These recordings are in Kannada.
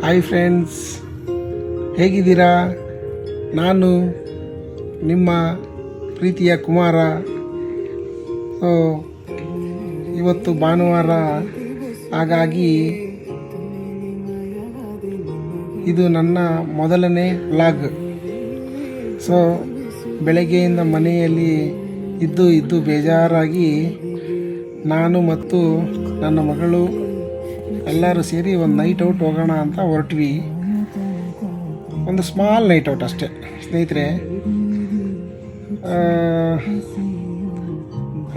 ಹಾಯ್ ಫ್ರೆಂಡ್ಸ್, ಹೇಗಿದ್ದೀರಾ? ನಾನು ನಿಮ್ಮ ಪ್ರೀತಿಯ ಕುಮಾರ. ಇವತ್ತು ಭಾನುವಾರ, ಹಾಗಾಗಿ ಇದು ನನ್ನ ಮೊದಲನೇ ವ್ಲಾಗ್. ಬೆಳಗ್ಗೆಯಿಂದ ಮನೆಯಲ್ಲಿ ಇದ್ದು ಬೇಜಾರಾಗಿ ನಾನು ಮತ್ತು ನನ್ನ ಮಗಳು ಎಲ್ಲರೂ ಸೇರಿ ಒಂದು ನೈಟ್ ಔಟ್ ಹೋಗೋಣ ಅಂತ ಹೊರಟ್ವಿ. ಒಂದು ಸ್ಮಾಲ್ ನೈಟ್ ಔಟ್ ಅಷ್ಟೇ ಸ್ನೇಹಿತರೆ.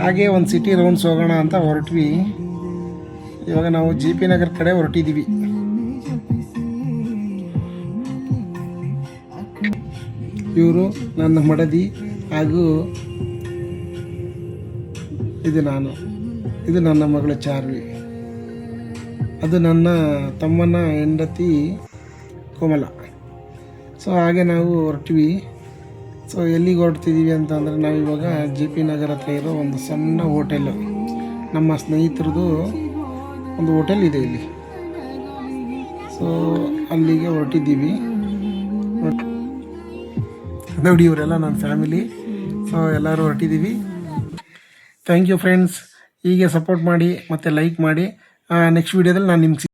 ಹಾಗೆ ಒಂದು ಸಿಟಿ ರೌಂಡ್ಸ್ ಹೋಗೋಣ ಅಂತ ಹೊರಟ್ವಿ. ಇವಾಗ ನಾವು JP ನಗರ್ ಕಡೆ ಹೊರಟಿದ್ದೀವಿ. ಇವರು ನನ್ನ ಮಡದಿ ಹಾಗೂ ಇದು ನನ್ನ ಮಗಳು ಚಾರ್ವಿ. ಅದು ನನ್ನ ತಮ್ಮನ ಹೆಂಡತಿ ಕೋಮಲ. ಹಾಗೆ ನಾವು ಹೊರಟ್ವಿ. ಎಲ್ಲಿಗೆ ಹೊರಡ್ತಿದ್ದೀವಿ ಅಂತಂದರೆ ನಾವಿವಾಗ JP ನಗರ್ ಹತ್ರ ಇರೋ ಒಂದು ಸಣ್ಣ ಹೋಟೆಲ್ಲು, ನಮ್ಮ ಸ್ನೇಹಿತರದು ಒಂದು ಹೋಟೆಲ್ ಇದೆ ಇಲ್ಲಿ. ಅಲ್ಲಿಗೆ ಹೊರಟಿದ್ದೀವಿ. ನೋಡಿ, ಇವರೆಲ್ಲ ನನ್ನ ಫ್ಯಾಮಿಲಿ. ಎಲ್ಲರೂ ಹೊರಟಿದ್ದೀವಿ. Thank you friends. ಹೀಗೆ ಸಪೋರ್ಟ್ ಮಾಡಿ ಮತ್ತು ಲೈಕ್ ಮಾಡಿ. ನೆಕ್ಸ್ಟ್ ವೀಡಿಯೋದಲ್ಲಿ ನಾನು ನಿಮ್ಗೆ